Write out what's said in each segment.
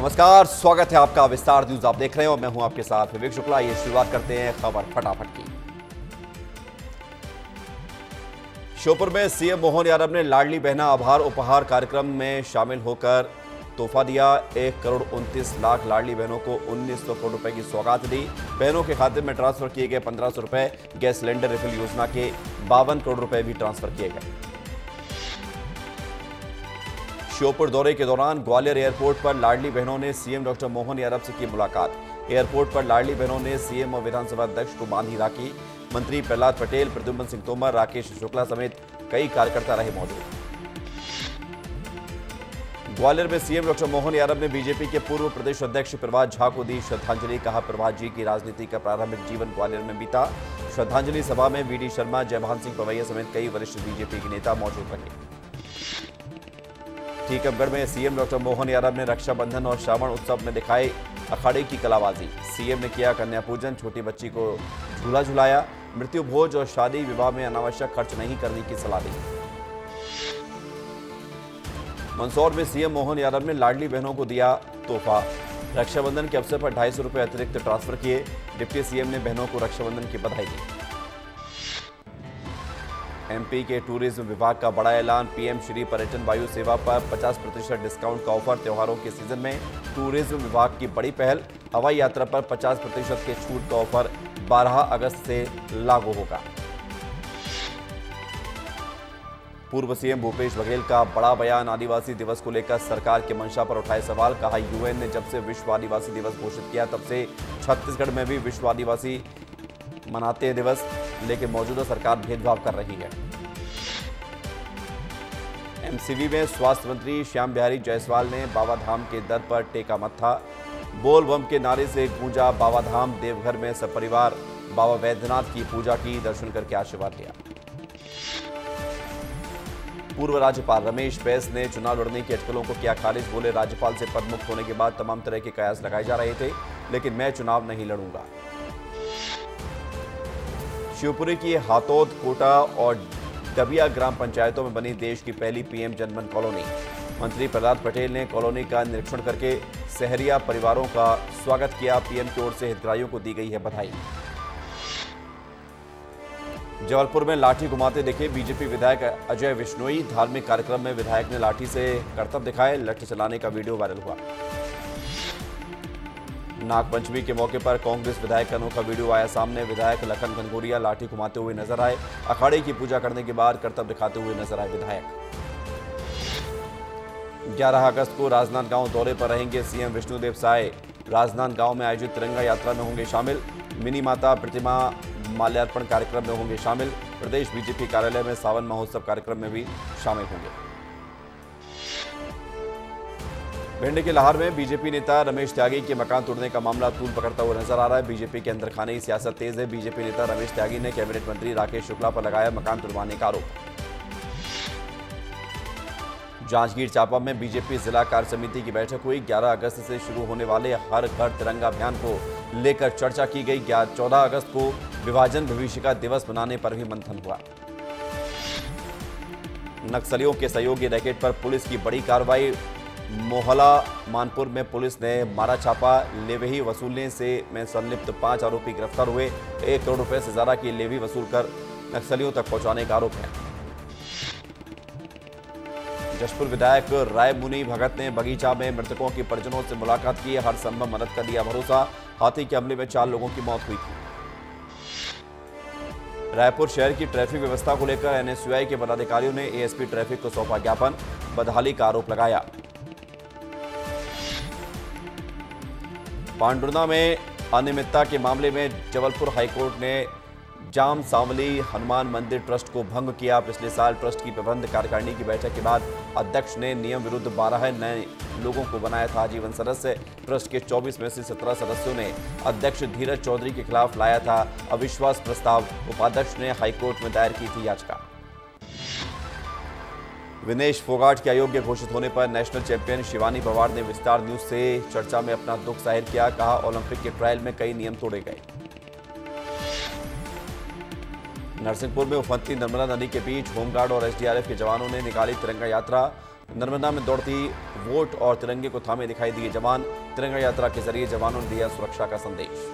नमस्कार, स्वागत है आपका विस्तार न्यूज। आप देख रहे हो, मैं हूं आपके साथ विवेक शुक्ला। ये शुरुआत करते हैं खबर फटाफट की। श्योपुर में सीएम मोहन यादव ने लाडली बहना आभार उपहार कार्यक्रम में शामिल होकर तोहफा दिया। 1,29,00,000 लाडली बहनों को 1,900 करोड़ रुपए की सौगात दी। बहनों के खाते में ट्रांसफर किए गए 1,500 रुपए। गैस सिलेंडर रिफिल योजना के 52 करोड़ रुपए भी ट्रांसफर किए गए। श्योपुर दौरे के दौरान ग्वालियर एयरपोर्ट पर लाडली बहनों ने सीएम डॉक्टर मोहन यादव से की मुलाकात। एयरपोर्ट पर लाडली बहनों ने सीएम और विधानसभा अध्यक्ष को बांधी राखी। मंत्री प्रहलाद पटेल, प्रद्युम्न सिंह तोमर, राकेश शुक्ला समेत कई कार्यकर्ता रहे मौजूद। ग्वालियर में सीएम डॉक्टर मोहन यादव ने बीजेपी के पूर्व प्रदेश अध्यक्ष प्रभात झा को दी श्रद्धांजलि। कहा, प्रभात जी की राजनीति का प्रारंभिक जीवन ग्वालियर में बीता। श्रद्धांजलि सभा में वीडी शर्मा, जयभान सिंह पवैया समेत कई वरिष्ठ बीजेपी के नेता मौजूद रहे। टीकमगढ़ में सीएम डॉक्टर मोहन यादव ने रक्षाबंधन और श्रावण उत्सव में दिखाई अखाड़े की कलाबाजी। सीएम ने किया कन्या पूजन, छोटी बच्ची को झूला झुलाया। मृत्यु भोज और शादी विवाह में अनावश्यक खर्च नहीं करने की सलाह दी। मंदसौर में सीएम मोहन यादव ने लाडली बहनों को दिया तोहफा। रक्षाबंधन के अवसर पर 250 रुपए अतिरिक्त ट्रांसफर किए। डिप्टी सीएम ने बहनों को रक्षाबंधन की बधाई दी। एमपी के टूरिज्म विभाग का बड़ा ऐलान। पीएम श्री पर्यटन वायु सेवा पर 50% डिस्काउंट का ऑफर। त्योहारों के सीजन में टूरिज्म विभाग की बड़ी पहल। हवाई यात्रा पर 50% के छूट का ऑफर 12 अगस्त से लागू होगा। पूर्व सीएम भूपेश बघेल का बड़ा बयान। आदिवासी दिवस को लेकर सरकार की मंशा पर उठाए सवाल। कहा, यूएन ने जब से विश्व आदिवासी दिवस घोषित किया तब से छत्तीसगढ़ में भी विश्व आदिवासी मनाते हैं दिवस, लेकिन मौजूदा सरकार भेदभाव कर रही है। एमसीवी में स्वास्थ्य मंत्री श्याम बिहारी जायसवाल ने बाबा धाम के दर पर टेका मत्था। बोल बम के नारे से गूंजा बाबा धाम। देवघर में सपरिवार बाबा वैद्यनाथ की पूजा की, दर्शन करके आशीर्वाद लिया। पूर्व राज्यपाल रमेश बैस ने चुनाव लड़ने की अटकलों को किया खारिज। बोले, राज्यपाल से पदमुक्त होने के बाद तमाम तरह के कयास लगाए जा रहे थे, लेकिन मैं चुनाव नहीं लड़ूंगा। शिवपुरी की हातोद, कोटा और डबिया ग्राम पंचायतों में बनी देश की पहली पीएम जनमन कॉलोनी। मंत्री प्रहलाद पटेल ने कॉलोनी का निरीक्षण करके सहरिया परिवारों का स्वागत किया। पीएम की ओर से हितग्राहियों को दी गई है बधाई। जबलपुर में लाठी घुमाते दिखे बीजेपी विधायक अजय विश्नोई। धार्मिक कार्यक्रम में विधायक ने लाठी से करतब दिखाए। लठ चलाने का वीडियो वायरल हुआ। नागपंचमी के मौके पर कांग्रेस विधायक का अनोखा वीडियो आया सामने। विधायक लखन घनघोरिया लाठी घुमाते हुए नजर आए। अखाड़े की पूजा करने के बाद करतब दिखाते हुए नजर आए विधायक। 11 अगस्त को राजनांदगांव दौरे पर रहेंगे सीएम विष्णुदेव साय। राजनांदगांव में आयोजित तिरंगा यात्रा में होंगे शामिल। मिनी माता प्रतिमा माल्यार्पण कार्यक्रम में होंगे शामिल। प्रदेश बीजेपी कार्यालय में सावन महोत्सव कार्यक्रम में भी शामिल होंगे। भिंड के लाहौर में बीजेपी नेता रमेश त्यागी के मकान तोड़ने का मामला तूल पकड़ता हुआ नजर आ रहा है। बीजेपी के अंदर खाने की सियासत तेज है। बीजेपी नेता रमेश त्यागी ने कैबिनेट मंत्री राकेश शुक्ला पर लगाया मकान तुड़वाने का आरोप। जांजगीर चांपा में बीजेपी जिला कार्य समिति की बैठक हुई। 11 अगस्त से शुरू होने वाले हर घर तिरंगा अभियान को लेकर चर्चा की गई। 14 अगस्त को विभाजन विभीषिका दिवस मनाने पर भी मंथन हुआ। नक्सलियों के सहयोगी रैकेट पर पुलिस की बड़ी कार्रवाई। मोहला मानपुर में पुलिस ने मारा छापा। लेवी वसूलने से में संलिप्त 5 आरोपी गिरफ्तार हुए। 1 करोड़ रुपए से ज्यादा की लेवी वसूल कर नक्सलियों तक पहुंचाने का आरोप है। जशपुर विधायक राय मुनि भगत ने बगीचा में मृतकों के परिजनों से मुलाकात की। हर संभव मदद का दिया भरोसा। हाथी के हमले में 4 लोगों की मौत हुई थी। रायपुर शहर की ट्रैफिक व्यवस्था को लेकर एनएसयूआई के पदाधिकारियों ने एएसपी ट्रैफिक को सौंपा ज्ञापन। बदहाली का आरोप लगाया। पांडुर्ना में अनियमितता के मामले में जबलपुर हाईकोर्ट ने जाम सांवली हनुमान मंदिर ट्रस्ट को भंग किया। पिछले साल ट्रस्ट की प्रबंध कार्यकारिणी की बैठक के बाद अध्यक्ष ने नियम विरुद्ध 12 नए लोगों को बनाया था आजीवन सदस्य। ट्रस्ट के 24 में से 17 सदस्यों ने अध्यक्ष धीरज चौधरी के खिलाफ लाया था अविश्वास प्रस्ताव। उपाध्यक्ष ने हाईकोर्ट में दायर की थी याचिका। विनेश फोगाट के अयोग्य घोषित होने पर नेशनल चैंपियन शिवानी पवार ने विस्तार न्यूज से चर्चा में अपना दुख जाहिर किया। कहा, ओलंपिक के ट्रायल में कई नियम तोड़े गए। नरसिंहपुर में उफनती नर्मदा नदी के बीच होमगार्ड और एसडीआरएफ के जवानों ने निकाली तिरंगा यात्रा। नर्मदा में दौड़ती वोट और तिरंगे को थामे दिखाई दिए जवान। तिरंगा यात्रा के जरिए जवानों ने दिया सुरक्षा का संदेश।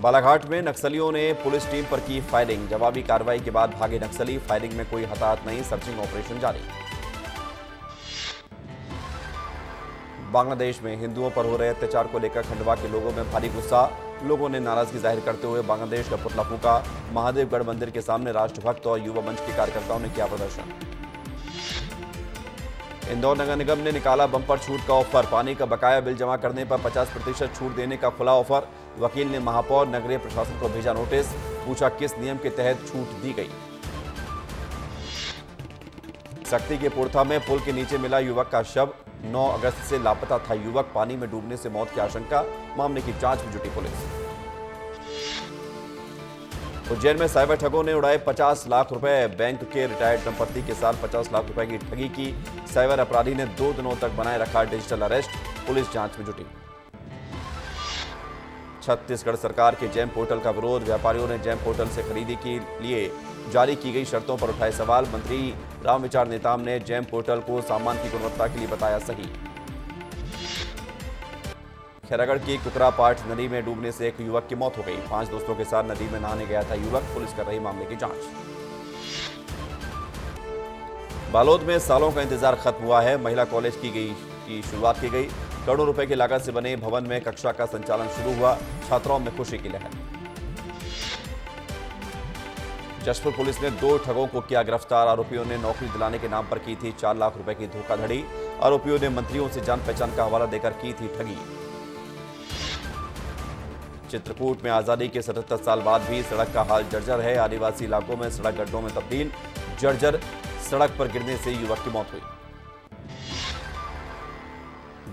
बालाघाट में नक्सलियों ने पुलिस टीम पर की फायरिंग। जवाबी कार्रवाई के बाद भागे नक्सली। फायरिंग में कोई हताहत नहीं। सर्चिंग ऑपरेशन जारी। बांग्लादेश में हिंदुओं पर हो रहे अत्याचार को लेकर खंडवा के लोगों में भारी गुस्सा। लोगों ने नाराजगी जाहिर करते हुए बांग्लादेश का पुतला फूंका। महादेवगढ़ मंदिर के सामने राष्ट्रभक्त और युवा मंच के कार्यकर्ताओं ने किया प्रदर्शन। इंदौर नगर निगम ने निकाला बम्पर छूट का ऑफर। पानी का बकाया बिल जमा करने पर 50% छूट देने का खुला ऑफर। वकील ने महापौर नगरीय प्रशासन को भेजा नोटिस। पूछा किस नियम के तहत छूट दी गई। सक्ती के पुरथा में पुल के नीचे मिला युवक का शव। 9 अगस्त से लापता था युवक। पानी में डूबने से मौत की आशंका। मामले की जांच में जुटी पुलिस। उज्जैन में साइबर ठगों ने उड़ाए 50 लाख रुपए। बैंक के रिटायर्ड दंपत्ति के साथ 50 लाख रुपए की ठगी की। साइबर अपराधी ने 2 दिनों तक बनाए रखा डिजिटल अरेस्ट। पुलिस जांच में जुटी। छत्तीसगढ़ सरकार के जेम पोर्टल का विरोध। व्यापारियों ने जेम पोर्टल से खरीदी के लिए जारी की गई शर्तों पर उठाए सवाल। मंत्री रामविचार नेताम ने जेम पोर्टल को सामान की गुणवत्ता के लिए बताया सही। खैरागढ़ की कुकरापाठ नदी में डूबने से एक युवक की मौत हो गई। 5 दोस्तों के साथ नदी में नहाने गया था युवक। पुलिस कर रही मामले की जांच। बालोद में सालों का इंतजार खत्म हुआ है। महिला कॉलेज की शुरुआत की गई। करोड़ों रुपए की लागत से बने भवन में कक्षा का संचालन शुरू हुआ। छात्राओं में खुशी की लहर। जशपुर पुलिस ने 2 ठगों को किया गिरफ्तार। आरोपियों ने नौकरी दिलाने के नाम पर की थी 4 लाख रुपए की धोखाधड़ी। आरोपियों ने मंत्रियों से जान पहचान का हवाला देकर की थी ठगी। चित्रकूट में आजादी के 77 साल बाद भी सड़क का हाल जर्जर है। आदिवासी इलाकों में सड़क गड्ढों में तब्दील। जर्जर सड़क पर गिरने से युवक की मौत हुई।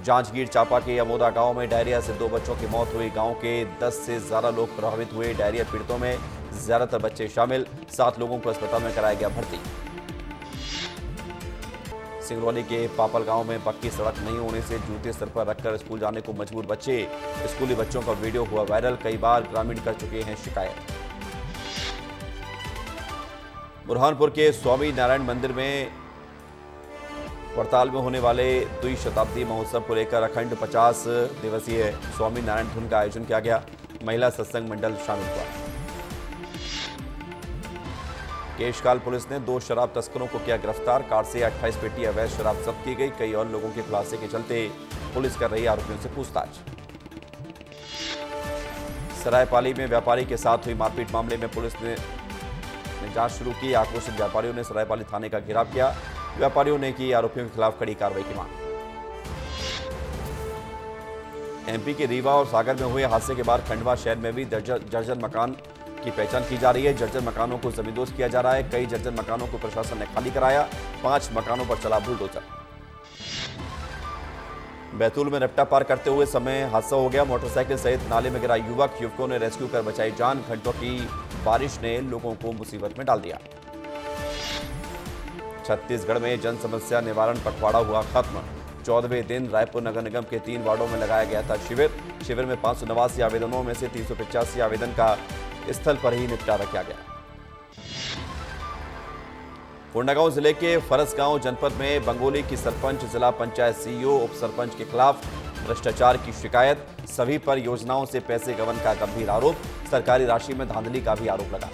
जांजगीर चांपा के अमोदा गांव में डायरिया से 2 बच्चों की मौत हुई। गांव के 10 से ज्यादा लोग प्रभावित हुए। डायरिया पीड़ितों में ज्यादातर बच्चे शामिल। 7 लोगों को अस्पताल में कराया गया भर्ती। सिंगरौली के पापल गांव में पक्की सड़क नहीं होने से जूते सर पर रखकर स्कूल जाने को मजबूर बच्चे। स्कूली बच्चों का वीडियो हुआ वायरल। कई बार ग्रामीण कर चुके हैं शिकायत। बुरहानपुर के स्वामी नारायण मंदिर में वड़ताल में होने वाले द्विशताब्दी महोत्सव को लेकर अखंड 50 दिवसीय स्वामी नारायण धुन का आयोजन किया गया। महिला सत्संग मंडल शामिल हुआ। केशकाल पुलिस ने 2 शराब तस्करों को किया गिरफ्तार। कार से 28 पेटी अवैध शराब जब्त की गई। कई और लोगों के खुलासे के चलते पुलिस कर रही आरोपियों से पूछताछ। सरायपाली में व्यापारी के साथ हुई मारपीट मामले में पुलिस ने जांच शुरू की। आक्रोशित व्यापारियों ने सरायपाली थाने का घेराव किया। व्यापारियों ने की आरोपियों के खिलाफ कड़ी कार्रवाई की मांग। एमपी के रीवा और सागर में हुए हादसे के बाद खंडवा शहर में भी जर्जर मकान की पहचान की जा रही है। जर्जर मकानों को जमींदोज किया जा रहा है। कई जर्जर मकानों को प्रशासन ने खाली कराया। 5 मकानों पर चला बुलडोजर। बैतूल में रपटा पार करते हुए समय हादसा हो गया। मोटरसाइकिल सहित नाले में गिरा युवक। युवकों ने रेस्क्यू कर बचाई जान। घंटों की बारिश ने लोगों को मुसीबत में डाल दिया। छत्तीसगढ़ में जन समस्या निवारण पखवाड़ा हुआ खत्म। 14वें दिन रायपुर नगर निगम के 3 वार्डों में लगाया गया था शिविर। शिविर में 589 आवेदनों में से 385 आवेदन का स्थल पर ही निपटारा किया गया। कोंडागांव जिले के फरसगांव जनपद में बंगोली की सरपंच, जिला पंचायत सीईओ, उप सरपंच के खिलाफ भ्रष्टाचार की शिकायत। सभी पर योजनाओं से पैसे गबन का गंभीर आरोप। सरकारी राशि में धांधली का भी आरोप लगा।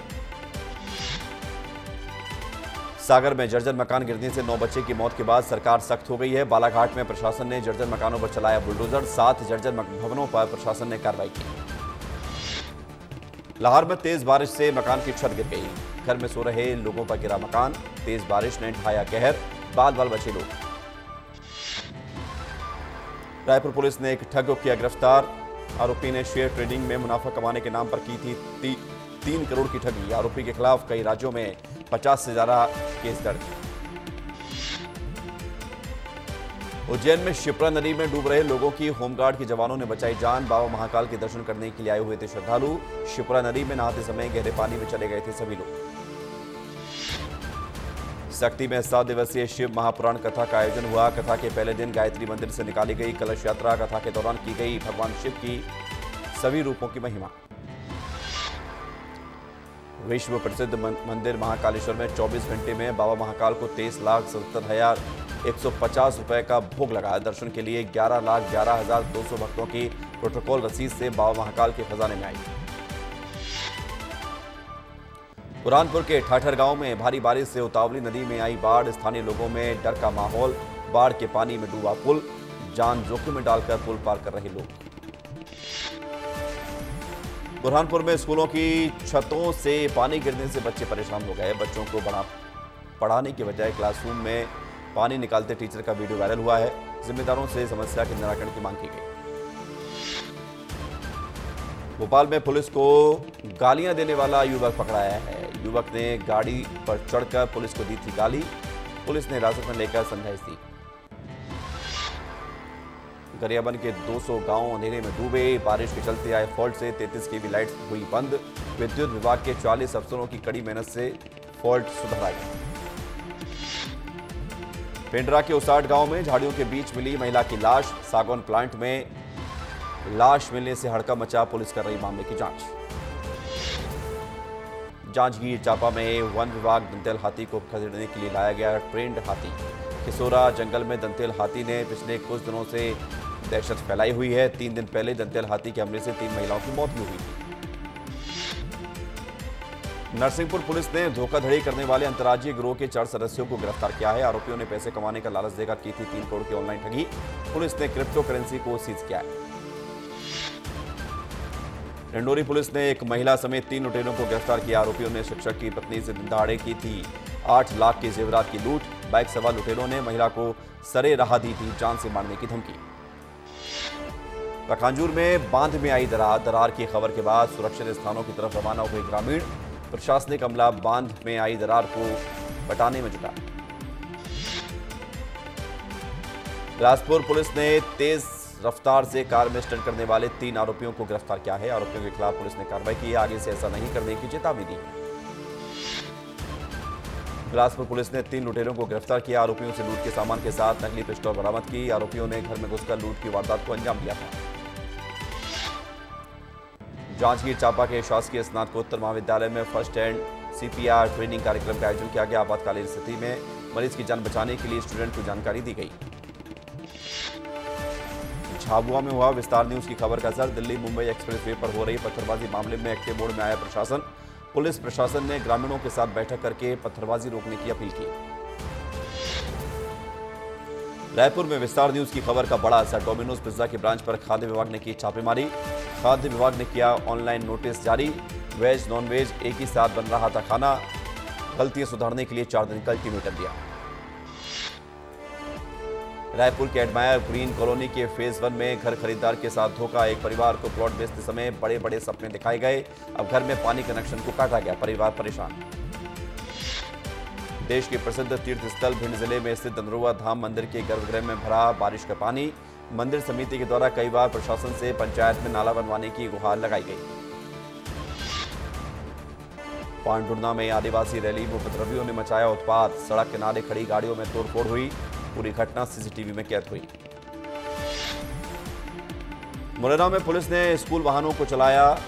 सागर में जर्जर मकान गिरने से 9 बच्चे की मौत के बाद सरकार सख्त हो गई है। बालाघाट में प्रशासन ने जर्जर मकानों पर चलाया बुलडोजर। 7 जर्जर भवनों पर प्रशासन ने कार्रवाई की। लाहौर में तेज बारिश से मकान की छत गिर गई। घर में सो रहे लोगों पर गिरा मकान। तेज बारिश ने ढाया कहर। बाल बचे लोग। रायपुर पुलिस ने एक ठग को किया गिरफ्तार। आरोपी ने शेयर ट्रेडिंग में मुनाफा कमाने के नाम पर की थी 3 करोड़ की ठगी। आरोपी के खिलाफ कई राज्यों में 50 से ज्यादा केस दर्ज। उज्जैन में शिप्रा नदी में डूब रहे लोगों की होमगार्ड के जवानों ने बचाई जान। बाबा महाकाल के दर्शन करने के लिए आए हुए थे श्रद्धालु। शिप्रा नदी में नहाते समय गहरे पानी में चले गए थे सभी लोग। सक्ती में 7 दिवसीय शिव महापुराण कथा का आयोजन हुआ। कथा के पहले दिन गायत्री मंदिर से निकाली गई कलश यात्रा। कथा के दौरान की गई भगवान शिव की सभी रूपों की महिमा। विश्व प्रसिद्ध मंदिर महाकालेश्वर में 24 घंटे में बाबा महाकाल को 23,70,150 रुपए का भोग लगा। दर्शन के लिए 11,11,200 भक्तों की प्रोटोकॉल रसीद से बाबा महाकाल के खजाने में आई। बुरहानपुर के ठाठर गांव में भारी बारिश से उतावली नदी में आई बाढ़। स्थानीय लोगों में डर का माहौल। बाढ़ के पानी में डूबा पुल, जान जोखिम में डालकर पुल पार कर रहे लोग। बुरहानपुर में स्कूलों की छतों से पानी गिरने से बच्चे परेशान हो गए। बच्चों को पढ़ाने के बजाय क्लासरूम में पानी निकालते टीचर का वीडियो वायरल हुआ है। जिम्मेदारों से समस्या के निराकरण की मांग की गई। भोपाल में पुलिस को गालियां देने वाला युवक पकड़ाया है। युवक ने गाड़ी पर चढ़कर पुलिस को दी थी गाली। पुलिस ने हिरासत में लेकर समझाइश दी। गरियाबंद के 200 गांव अंधेरे में डूबे। बारिश के चलते आए फॉल्ट से 33 केवी लाइट्स हुई बंद। विद्युत विभाग के 40 अफसरों की कड़ी मेहनत से फॉल्ट सुधारा गया। पेंड्रा के उसाट गांव में झाड़ियों के बीच मिली महिला की लाश। सागौन प्लांट में लाश मिलने से हड़कंप मचा। पुलिस कर रही मामले की जांच। जांजगीर चांपा में वन विभाग दंतेल हाथी को खदेड़ने के लिए लाया गया ट्रेंड हाथी। खिसोरा जंगल में दंतेल हाथी ने पिछले कुछ दिनों से दहशत फैलाई हुई है। 3 दिन पहले दंतेल हाथी के हमले से 3 महिलाओं की मौत भी हुई थी। नरसिंहपुर पुलिस ने धोखाधड़ी करने वाले अंतर्राज्यीय गिरोह के 4 सदस्यों को गिरफ्तार किया है। आरोपियों ने पैसे कमाने का लालच देकर की थी 3 करोड़ की ऑनलाइन ठगी। पुलिस ने क्रिप्टो करेंसी को सीज किया है। डिंडोरी पुलिस ने एक महिला समेत 3 लुटेरों को गिरफ्तार किया। आरोपियों ने शिक्षक की पत्नी से दिन दहाड़े की थी 8 लाख के जेवरात की लूट। बाइक सवार लुटेरों ने महिला को सरे राह दी थी जान से मारने की धमकी। पखांजूर में बांध में आई दरार की खबर के बाद सुरक्षित स्थानों की तरफ रवाना हुए ग्रामीण। प्रशासनिक अमला बांध में आई दरार को हटाने में जुटा। बिलासपुर पुलिस ने तेज रफ्तार से कार में स्टंट करने वाले 3 आरोपियों को गिरफ्तार किया है। आरोपियों के खिलाफ पुलिस ने कार्रवाई की है। आगे से ऐसा नहीं करने की चेतावनी दी है। बिलासपुर पुलिस ने 3 लुटेरों को गिरफ्तार किया। आरोपियों से लूट के सामान के साथ नकली पिस्टल बरामद की। आरोपियों ने घर में घुसकर लूट की वारदात को अंजाम दिया था। जांजगीर चांपा के शासकीय स्नातकोत्तर महाविद्यालय में फर्स्ट एंड CPR ट्रेनिंग कार्यक्रम का आयोजन किया गया। आपातकालीन स्थिति में मरीज की जान बचाने के लिए स्टूडेंट को जानकारी दी गई। झाबुआ में हुआ विस्तार न्यूज की खबर का असर। दिल्ली मुंबई एक्सप्रेसवे पर हो रही पत्थरबाजी मामले में एक्टिव मोड में आया प्रशासन। पुलिस प्रशासन ने ग्रामीणों के साथ बैठक करके पत्थरबाजी रोकने की अपील की। रायपुर में विस्तार न्यूज की खबर का बड़ा असर। डोमिनोज पिज्जा की ब्रांच पर खाद्य विभाग ने की छापेमारी। खाद्य विभाग ने किया ऑनलाइन नोटिस जारी। वेज नॉन वेज एक ही साथ बन रहा था खाना। गलतियां सुधारने के लिए 4 दिन का अल्टीमेटम दिया। रायपुर के एडमायर ग्रीन कॉलोनी के फेज 1 में घर खरीदार के साथ धोखा। एक परिवार को प्लॉट बेचते समय बड़े बड़े सपने दिखाए गए। अब घर में पानी कनेक्शन को काटा गया। परिवार परेशान। देश के प्रसिद्ध तीर्थ स्थल भिंड जिले में स्थित धनरुआ धाम मंदिर के गर्भगृह में भरा बारिश का पानी। मंदिर समिति के द्वारा कई बार प्रशासन से पंचायत में नाला बनवाने की गुहार लगाई गई। पांडुर्ना में आदिवासी रैली में उपद्रवियों ने मचाया उत्पात। सड़क किनारे खड़ी गाड़ियों में तोड़फोड़ हुई। पूरी घटना CCTV में कैद हुई। मुरैना में पुलिस ने स्कूल वाहनों को चलाया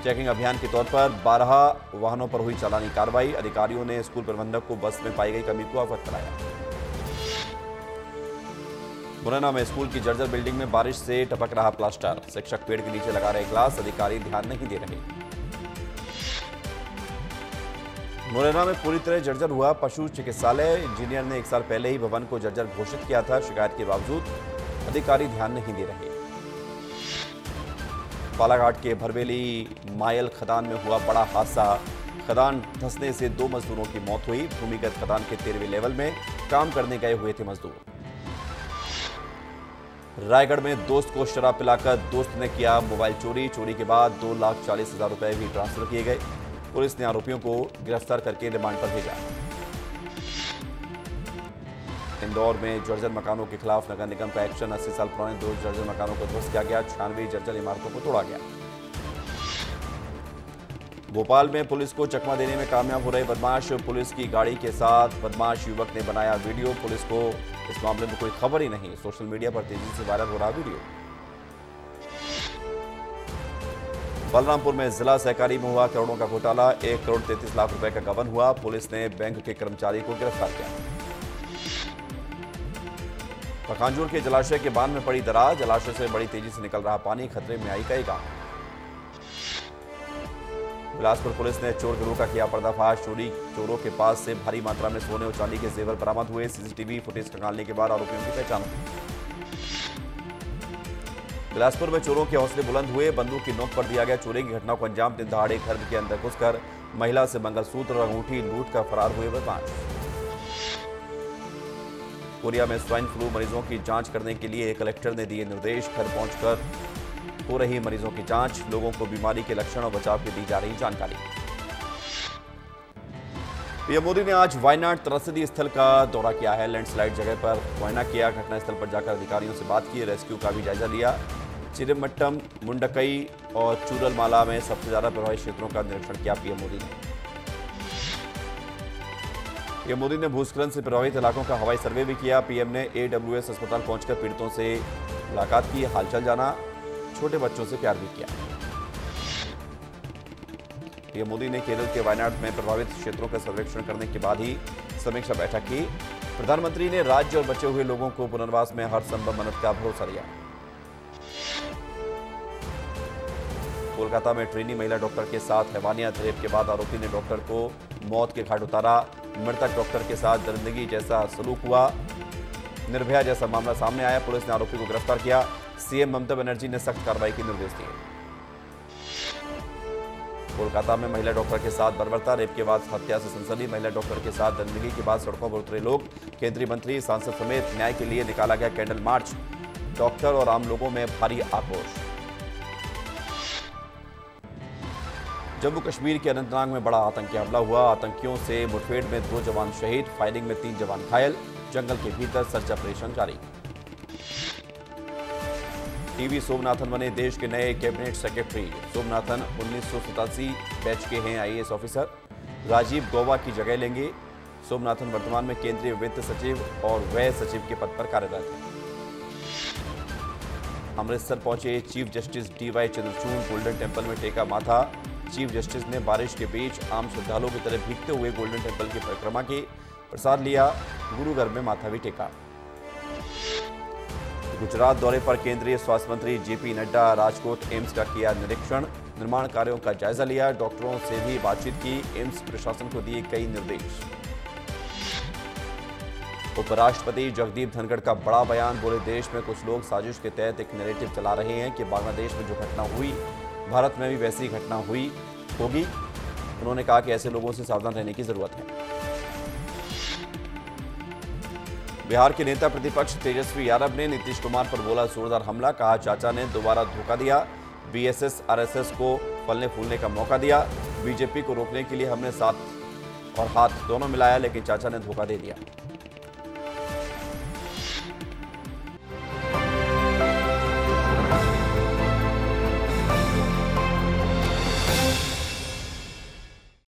चेकिंग अभियान के तौर पर। 12 वाहनों पर हुई चालानी कार्रवाई। अधिकारियों ने स्कूल प्रबंधक को बस में पाई गई कमी को अवगत कराया। मुरैना में स्कूल की जर्जर बिल्डिंग में बारिश से टपक रहा प्लास्टर। शिक्षक पेड़ के नीचे लगा रहे क्लास। अधिकारी ध्यान नहीं दे रहे। मुरैना में पूरी तरह जर्जर हुआ पशु चिकित्सालय। इंजीनियर ने 1 साल पहले ही भवन को जर्जर घोषित किया था। शिकायत के बावजूद अधिकारी ध्यान नहीं दे रहे। बालाघाट के भरवेली मायल खदान में हुआ बड़ा हादसा। खदान धंसने से 2 मजदूरों की मौत हुई। भूमिगत खदान के 13वें लेवल में काम करने गए हुए थे मजदूर। रायगढ़ में दोस्त को शराब पिलाकर दोस्त ने किया मोबाइल चोरी। चोरी के बाद 2,40,000 रुपए भी ट्रांसफर किए गए। पुलिस ने आरोपियों को गिरफ्तार करके रिमांड पर भेजा। इंदौर में जर्जर मकानों के खिलाफ नगर निगम का एक्शन। 80 साल पुराने 2 जर्जर मकानों को ध्वस्त किया गया। 96 जर्जर इमारतों को तोड़ा गया। भोपाल में पुलिस को चकमा देने में कामयाब हो रहे बदमाश। पुलिस की गाड़ी के साथ बदमाश युवक ने बनाया वीडियो। पुलिस को इस मामले में कोई खबर ही नहीं। सोशल मीडिया पर तेजी से वायरल हो रहा वीडियो। बलरामपुर में जिला सहकारी में हुआ करोड़ों का घोटाला, 1 करोड़ 33 लाख रुपए का गबन हुआ। पुलिस ने बैंक के कर्मचारी को गिरफ्तार किया। पखांजूर के जलाशय के बांध में पड़ी दरार, जलाशय से बड़ी तेजी से निकल रहा पानी, खतरे में आई कई गांव। बिलासपुर पुलिस ने चोर गिरोह का किया पर्दाफाश, चोरों के पास से भारी मात्रा में सोने और चांदी के जेवर बरामद हुए। सीसीटीवी फुटेज खंगालने के बाद आरोपियों की पहचान हुई। बिलासपुर में चोरों के हौसले बुलंद हुए, बंदूक की नोक पर दिया गया चोरी की घटना को अंजाम। दिन दहाड़े घर के अंदर घुसकर महिला से मंगलसूत्र और अंगूठी लूट कर फरार हुए बदमाश। कोरिया में स्वाइन फ्लू मरीजों की जांच करने के लिए कलेक्टर ने दिए निर्देश, घर पहुंचकर हो रही मरीजों की जांच, लोगों को बीमारी के लक्षण और बचाव की दी जा रही जानकारी। पीएम मोदी ने आज वायनाड त्रसदी स्थल का दौरा किया है, लैंडस्लाइड जगह पर मुआयना किया, घटनास्थल पर जाकर अधिकारियों से बात की, रेस्क्यू का भी जायजा लिया। चिरमट्टम, मुंडकई और चूरलमाला में सबसे ज्यादा प्रभावित क्षेत्रों का निरीक्षण किया पीएम मोदी ने। पीएम मोदी ने भूस्खलन से प्रभावित इलाकों का हवाई सर्वे भी किया। पीएम ने AWS अस्पताल पहुंचकर पीड़ितों से मुलाकात की, हालचाल जाना, छोटे बच्चों से प्यार भी किया। पीएम मोदी ने केरल के वायनाड में प्रभावित क्षेत्रों का सर्वेक्षण करने के बाद ही समीक्षा बैठक की। प्रधानमंत्री ने राज्य और बचे हुए लोगों को पुनर्वास में हर संभव मदद का भरोसा दिया। कोलकाता में ट्रेनी महिला डॉक्टर के साथ हैवानियत, रेप के बाद आरोपी ने डॉक्टर को मौत के घाट उतारा। मृतक डॉक्टर के साथ दरिंदगी जैसा सलूक हुआ, निर्भया जैसा मामला सामने आया। पुलिस ने आरोपी को गिरफ्तार किया। सीएम ममता बनर्जी ने सख्त कार्रवाई के निर्देश दिए। कोलकाता में महिला डॉक्टर के साथ बर्बरता, रेप के बाद हत्या से सनसनी, महिला डॉक्टर के साथ दरिंदगी के बाद सड़कों पर उतरे लोग। केंद्रीय मंत्री, सांसद समेत न्याय के लिए निकाला गया कैंडल मार्च, डॉक्टर और आम लोगों में भारी आक्रोश। जम्मू कश्मीर के अनंतनाग में बड़ा आतंकी हमला हुआ, आतंकियों से मुठभेड़ में 2 जवान शहीद, फायरिंग में 3 जवान घायल, जंगल के भीतर सर्च ऑपरेशन जारी। टीवी सोमनाथन बने देश के नए कैबिनेट सेक्रेटरी। सोमनाथन 1987 बैच के हैं IAS ऑफिसर, राजीव गौबा की जगह लेंगे। सोमनाथन वर्तमान में केंद्रीय वित्त सचिव और व्यय सचिव के पद पर कार्यरत हैं। अमृतसर पहुंचे chief justice DY Chandrachud, golden temple में टेका माथा। चीफ जस्टिस ने बारिश के बीच आम श्रद्धालुओं की तरह भीगते हुए गोल्डन टेम्पल की परिक्रमा की, प्रसाद लिया, गुरुघर में माथा भी टेका। गुजरात दौरे पर केंद्रीय स्वास्थ्य मंत्री JP नड्डा, राजकोट एम्स का किया निरीक्षण, निर्माण कार्यों का जायजा लिया, डॉक्टरों से भी बातचीत की, एम्स प्रशासन को दिए कई निर्देश। उपराष्ट्रपति जगदीप धनखड़ का बड़ा बयान, बोले देश में कुछ लोग साजिश के तहत एक नैरेटिव चला रहे हैं कि बांग्लादेश में जो घटना हुई भारत में भी वैसी घटना होगी। उन्होंने कहा कि ऐसे लोगों से सावधान रहने की जरूरत है। बिहार के नेता प्रतिपक्ष तेजस्वी यादव ने नीतीश कुमार पर बोला जोरदार हमला, कहा चाचा ने दोबारा धोखा दिया, BSS RSS को फलने फूलने का मौका दिया, बीजेपी को रोकने के लिए हमने साथ और हाथ दोनों मिलाया, लेकिन चाचा ने धोखा दे दिया।